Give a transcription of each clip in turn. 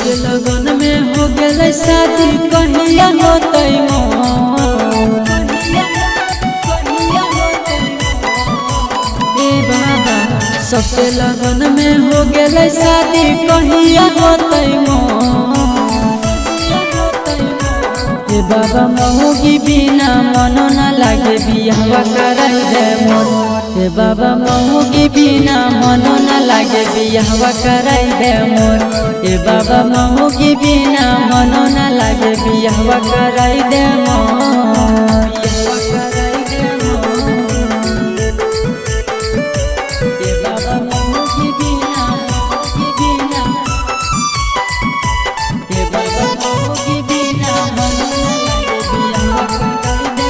सबके लगन में हो गए शादी कहिया होते ए बाबा सबके लगन में हो गए शादी कहिया होते ए बाबा महुगी बिना मनो न लागे बियाह कराई दे मोर ए बाबा महुगी बिना मनो न लागे बियाह कराई दे मोर ए बाबा महुगी बिना मनो न लागे बियाह कराई दे मोर ए बाबा महुगी बिना ए बाबा महुगी बिना मनो न लागे बियाह कराई दे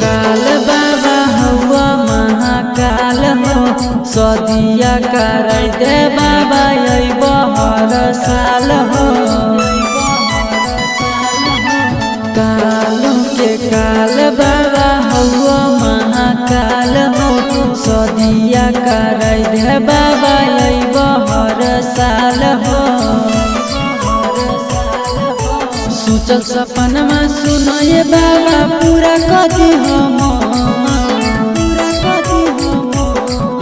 काल बाबा हुआ महाकाल हो सदिया कराई दे बाबा हर साल हो काल बाबा हुआ महाकाल हो सदिया कराई दे बाबा हर साल हो सोचल सपनमा सुनो ये बाबा पूरा कदी हम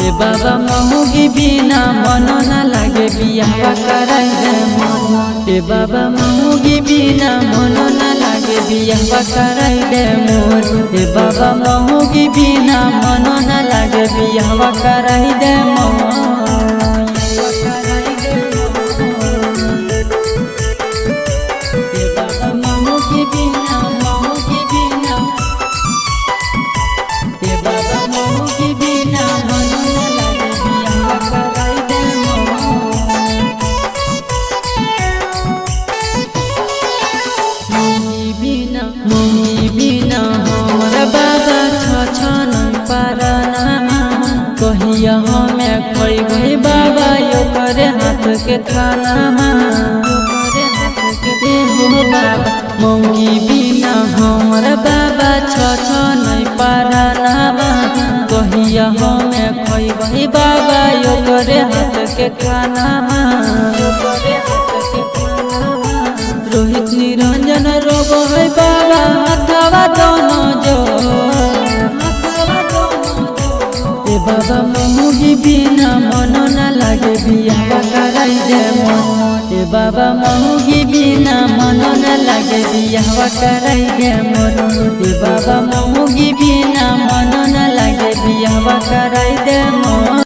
ए बाबा महुगी बिना मनो न लागे बियाह कराई दे मोर ए बाबा महुगी बिना मनो न लागे बियाह कराई दे मोर ए बाबा महुगी बिना मनो न लागे बियाह कराई दे मोर कहिया हमें खोई बाबा यो करे हाथ के खाना हो बाबा मौगी बिना हमर बाबा नहीं पाराना कहिया हमें खोई बाबा यो करे हाथ के खाना रोहित निरंजन रोगो है बाबा हाथवा दोनों जो ए बाबा महुगी बिना मनो न लागे बियाह कराई दे मोर ए बाबा महुगी बिना मनो न लागे बियाह कराई दे मोर ए बाबा महुगी बिना मनो न लागे बियाह कराई दे मोर।